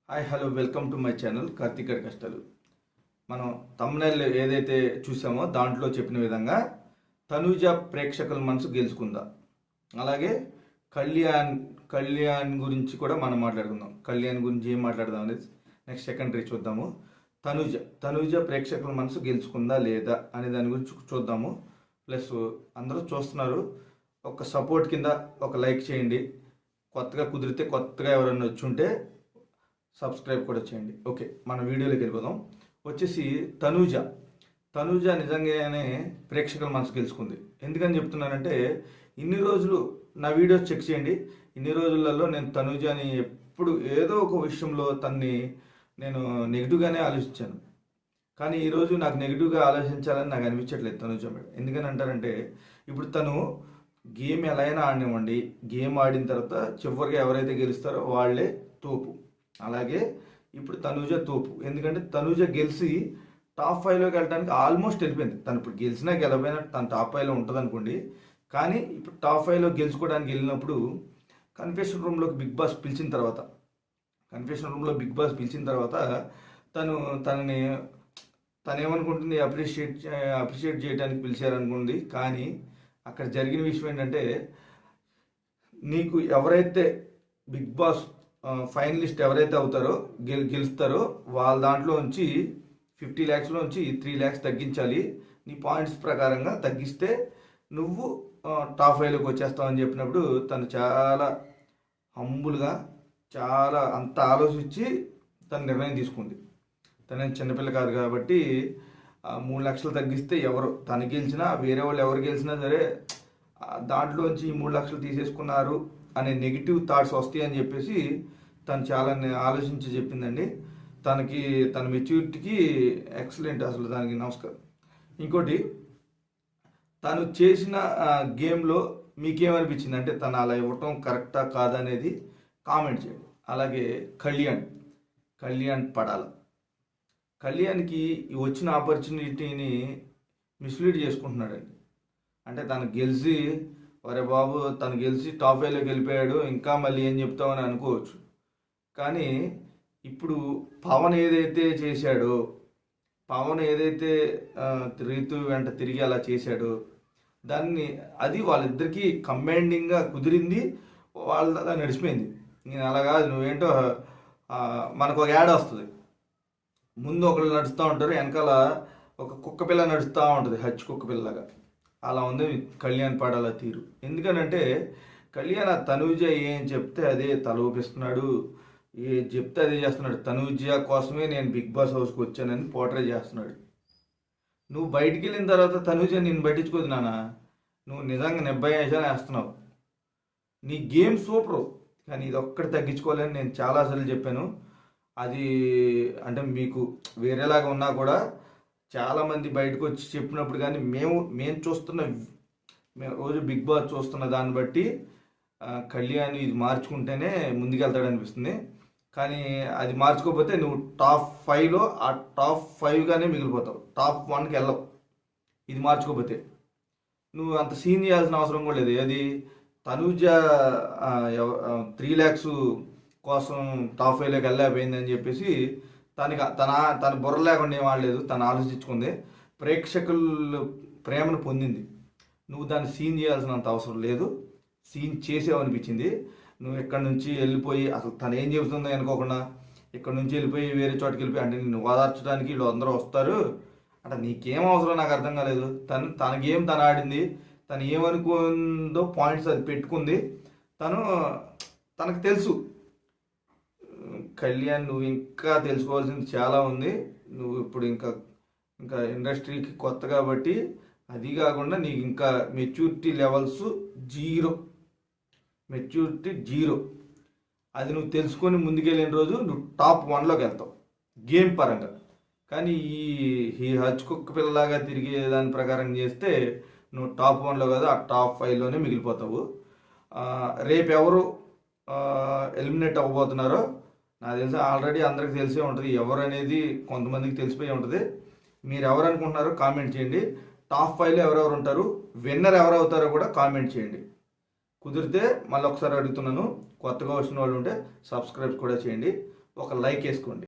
Hi hello welcome to my channel Karthik గారి కష్టాలు. మనం తమ్నైల్ ఏదైతే చూసామో దాంట్లో చెప్పిన విధంగా తనూజ ప్రేక్షకుల మనసు గెలుచుకుందా. అలాగే కళ్యాణ్ గురించి కూడా మనం మాట్లాడుకుందాం. కళ్యాణ్ గురించి ఏం మాట్లాడదాం అనేది నెక్స్ట్ సెకండరీ చూద్దాము. తనూజ ప్రేక్షకుల మనసు గెలుచుకుందా లేదా అనే దాని గురించి చూద్దాము. ప్లస్ అందరూ చూస్తున్నారు, ఒక సపోర్ట్ కింద ఒక లైక్ చేయండి. కొత్తగా కుదిరితే కొత్తగా ఎవరైనా వచ్చి ఉంటే సబ్స్క్రైబ్ కూడా చేయండి. ఓకే, మన వీడియోలోకి వెళ్ళిపోదాం. వచ్చేసి తనూజ నిజంగానే ప్రేక్షకుల మనసు గెలుచుకుంది. ఎందుకని చెప్తున్నానంటే, ఇన్ని రోజులు నా వీడియోస్ చెక్ చేయండి. ఇన్ని రోజులలో నేను తనూజని ఎప్పుడు ఏదో ఒక విషయంలో తన్ని నేను నెగిటివ్గానే ఆలోచించాను. కానీ ఈరోజు నాకు నెగిటివ్గా ఆలోచించాలని నాకు అనిపించట్లేదు తనూజ మీద. ఎందుకని అంటారంటే, ఇప్పుడు తను గేమ్ ఎలా అయినా ఆడినివ్వండి, గేమ్ ఆడిన తర్వాత చివరిగా ఎవరైతే గెలుస్తారో వాళ్ళే తోపు. అలాగే ఇప్పుడు తనూజ తోపు. ఎందుకంటే తనూజ గెలిచి టాప్ 5లోకి వెళ్ళడానికి ఆల్మోస్ట్ వెళ్ళిపోయింది. తను ఇప్పుడు గెలిచినా గెలవైనా తను టాప్ 5లో ఉంటుంది అనుకోండి. కానీ ఇప్పుడు టాప్ 5లో గెలుచుకోవడానికి వెళ్ళినప్పుడు కన్ఫెషన్ రూమ్లో బిగ్ బాస్ పిలిచిన తర్వాత తనేమనుకుంటుంది, అప్రిషియేట్ చేయడానికి పిలిచారనుకుంది. కానీ అక్కడ జరిగిన విషయం ఏంటంటే, నీకు ఎవరైతే బిగ్ బాస్ ఫైనలిస్ట్ ఎవరైతే అవుతారో గెలుస్తారో వాళ్ళ దాంట్లో నుంచి 50 lakhsలో నుంచి 3 lakhs తగ్గించాలి. నీ పాయింట్స్ ప్రకారంగా తగ్గిస్తే నువ్వు టాప్ 5లోకి వచ్చేస్తావు అని చెప్పినప్పుడు తను చాలా హంబుల్గా అంత ఆలోచించి తన నిర్ణయం తీసుకుంది. తనేం చిన్నపిల్ల కాదు కాబట్టి 3 లక్షలు తగ్గిస్తే తను గెలిచినా వేరే వాళ్ళు ఎవరు గెలిచినా సరే దాంట్లోంచి ఈ 3 లక్షలు తీసేసుకున్నారు అనే నెగిటివ్ థాట్స్ వస్తాయి అని చెప్పేసి తను చాలా ఆలోచించి చెప్పిందండి. తన మెచ్యూరిటీకి ఎక్సలెంట్, అసలు దానికి నమస్కారం. ఇంకోటి, తను చేసిన గేమ్లో మీకేమనిపించింది అంటే తను అలా ఇవ్వటం కరెక్టా కాదా అనేది కామెంట్ చేయండి. అలాగే కళ్యాణ్ పడాల. కళ్యాణ్కి వచ్చిన ఆపర్చునిటీని మిస్లీడ్ చేసుకుంటున్నాడండి. అంటే తను గెలిచి ఒరే బాబు తను గెలిచి టాప్ 5లోకి వెళ్ళిపోయాడు, ఇంకా మళ్ళీ ఏం చెప్తామని అనుకోవచ్చు. కానీ ఇప్పుడు పవన్ ఏదైతే చేశాడో, పవన్ ఏదైతే రీతు వెంట తిరిగి అలా చేశాడో అది వాళ్ళిద్దరికీ కంబైండింగ్గా కుదిరింది, వాళ్ళ నడిచిపోయింది. నేను అలా కాదు, నువ్వేంటో మనకు ఒక యాడ్ వస్తుంది, ముందు ఒకళ్ళు నడుస్తూ ఉంటారు, వెనకాల ఒక కుక్క పిల్ల నడుస్తూ ఉంటుంది, హచ్ కుక్క పిల్లలాగా. అలా ఉంది కళ్యాణ్ పాడాల తీరు. ఎందుకనంటే కళ్యాణ్ తనూజ ఏం చెప్తే అదే తలూపిస్తున్నాడు, ఏం చెప్తే అదే చేస్తున్నాడు. తనూజ కోసమే నేను బిగ్ బాస్ హౌస్కి వచ్చానని పోర్ట్రే చేస్తున్నాడు. నువ్వు బయటికి వెళ్ళిన తర్వాత తనూజ నేను పట్టించుకోదు నాన్న, నువ్వు నిజంగా నిర్భయాన్ని వేస్తున్నావు. నీ గేమ్ సూపరు, కానీ ఇది ఒక్కటి తగ్గించుకోవాలని నేను చాలాసార్లు చెప్పాను. అది అంటే మీకు వేరేలాగా ఉన్నా కూడా చాలామంది బయటకు వచ్చి చెప్పినప్పుడు, కానీ మేము రోజు బిగ్ బాస్ చూస్తున్న దాన్ని బట్టి కళ్యాణ్ ఇది మార్చుకుంటేనే ముందుకెళ్తాడు అనిపిస్తుంది. కానీ అది మార్చుకోకపోతే నువ్వు టాప్ 5లో ఆ టాప్ 5గానే మిగిలిపోతావు, టాప్ 1కి వెళ్ళవు. ఇది మార్చుకోకపోతే నువ్వు అంత సీన్ చేయాల్సిన అవసరం కూడా లేదు. అది తనూజ 3 lakhs కోసం టాప్ 5లోకి వెళ్ళలేకపోయిందని చెప్పేసి తన బుర్ర లేకుండా ఏం ఆడలేదు, తను ఆలోచించుకుంది, ప్రేక్షకులు ప్రేమను పొందింది. నువ్వు దాన్ని సీన్ చేయాల్సినంత అవసరం లేదు, సీన్ చేసావనిపించింది. నువ్వు ఇక్కడ నుంచి వెళ్ళిపోయి అసలు తను ఏం చెబుతుందో అనుకోకుండా ఇక్కడ నుంచి వెళ్ళిపోయి వేరే చోటుకి వెళ్ళిపోయి, అంటే నిన్ను ఓదార్చడానికి వీళ్ళు అందరూ వస్తారు అంటే నీకేం అవసరం నాకు అర్థం కాలేదు. తన గేమ్ తను ఆడింది, తను ఏమనుకుందో పాయింట్స్ అది పెట్టుకుంది. తనకు తెలుసు. కళ్యాణ్, నువ్వు ఇంకా తెలుసుకోవాల్సింది చాలా ఉంది. నువ్వు ఇప్పుడు ఇంకా ఇండస్ట్రీకి కొత్త కాబట్టి, అది కాకుండా నీకు ఇంకా మెచ్యూరిటీ లెవెల్స్ జీరో. అది నువ్వు తెలుసుకొని ముందుకెళ్ళిన రోజు నువ్వు టాప్ 1లోకి వెళ్తావు గేమ్ పరంగా. కానీ ఈ హచ్ కుక్క పిల్లలాగా తిరిగే దాని ప్రకారం చేస్తే నువ్వు టాప్ 1లో కాదు, ఆ టాప్ 5లోనే మిగిలిపోతావు. రేపు ఎవరు ఎలిమినేట్ అవ్వబోతున్నారో నాకు తెలిసి ఆల్రెడీ అందరికి తెలిసే ఉంటుంది. ఎవరు అనేది కొంతమందికి తెలిసిపోయి ఉంటుంది. మీరు ఎవరు అనుకుంటున్నారో కామెంట్ చేయండి. టాప్ 5లో ఎవరెవరు ఉంటారు, విన్నర్ ఎవరు అవుతారో కూడా కామెంట్ చేయండి. కుదిరితే మళ్ళీ ఒకసారి అడుగుతున్నాను, కొత్తగా వచ్చిన వాళ్ళు ఉంటే సబ్స్క్రైబ్ కూడా చేయండి. ఒక లైక్ వేసుకోండి.